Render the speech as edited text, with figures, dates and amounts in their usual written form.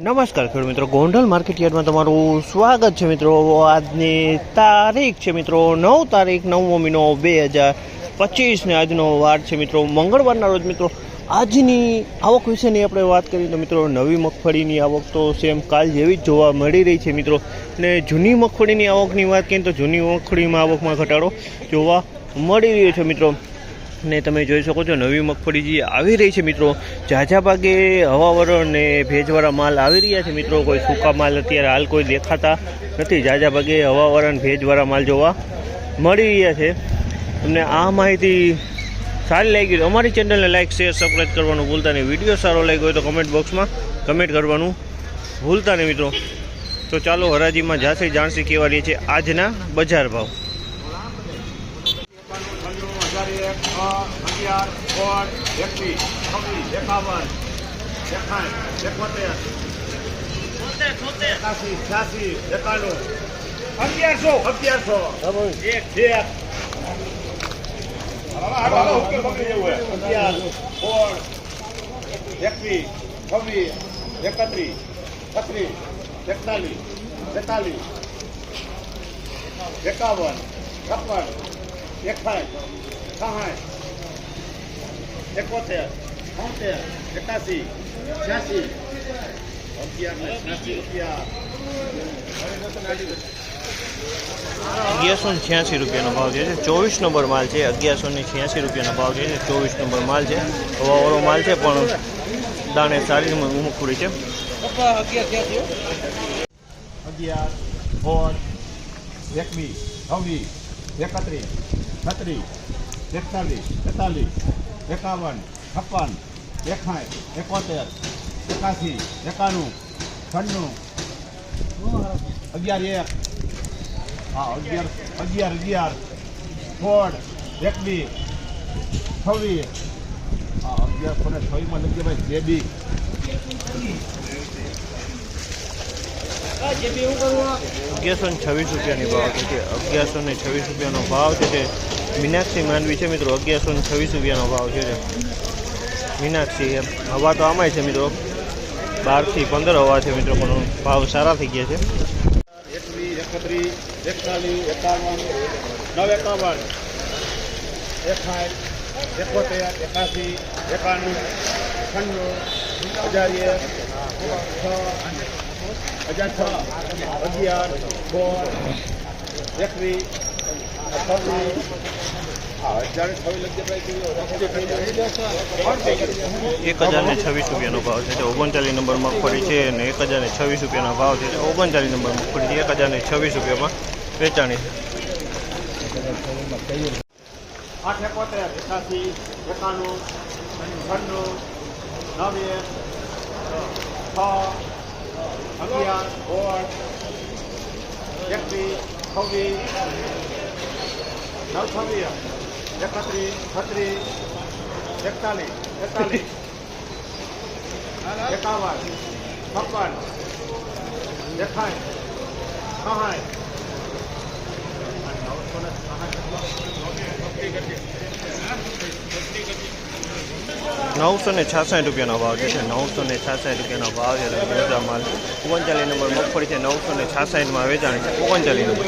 નમસ્કાર ખેડૂત મિત્રો, ગોંડલ માર્કેટ યાર્ડમાં તમારું સ્વાગત છે મિત્રો। આજની તારીખ છે મિત્રો 9 તારીખ 9મો મહિનો 2025 ને આજનો વાર છે મિત્રો મંગળવારના રોજ મિત્રો। આજની આવક વિશેની આપણે વાત કરીએ તો મિત્રો નવી મગફળીની આવક તો સેમ કાલ જેવી જ જોવા મળી રહી છે મિત્રો। ને જૂની મગફળીની આવકની વાત કરીએ તો જૂની મગફળીમાં આવકમાં ઘટાડો જોવા મળી રહ્યો છે મિત્રો। ને તમે જોઈ શકો છો નવી મગફળી જે આવી રહી છે મિત્રો, ઝાઝા ભાગે હવાવરણ ને ભેજવાળા માલ આવી રહ્યા છે મિત્રો। કોઈ સૂકા માલ અત્યારે હાલ કોઈ દેખાતા નથી, ઝાઝા ભાગે હવાવરણ ભેજવાળા માલ જોવા મળી રહ્યા છે। તમને આ માહિતી સારી લાગી તો અમારી ચેનલને લાઇક શેર સબસ્ક્રાઈબ કરવાનું ભૂલતા નહીં। વિડીયો સારો લાગ્યો હોય તો કમેન્ટ બોક્સમાં કમેન્ટ કરવાનું ભૂલતા નહીં મિત્રો। તો ચાલો હરાજીમાં જાસી જાણસી કેવા રહી છે આજના બજાર ભાવ। 1186 રૂપિયાનો ભાવ છે। 24 નંબર માલ છે। 1186 રૂપિયાનો ભાવ છે। 24 નંબર માલ છે, હવાવાળો માલ છે પણ દાણે સારી મગફળી છે। 1126 રૂપિયાની ભાવ છે। 1126 રૂપિયાનો ભાવ છે। મીનાક્ષી માંડવી છે મિત્રો, 1126 રૂપિયાનો ભાવ છે। મીનાક્ષી એમ હવા તો આમાંય છે મિત્રો, 12 થી 15 હવા છે મિત્રો, પણ ભાવ સારા થઈ ગયા છે। 1026 રૂપિયાનો ભાવ છે। 39 નંબર મગફળી છે અને 1026 રૂપિયાનો ભાવ છે। 39 નંબર મગફળી 1026 રૂપિયામાં વેચાણી છે। 966 રૂપિયાનો ભાવ છે। 966 રૂપિયાનો ભાવ છે માલ। 39 નંબર મગફળી છે, 966માં વેચાણી છે। 39 નંબર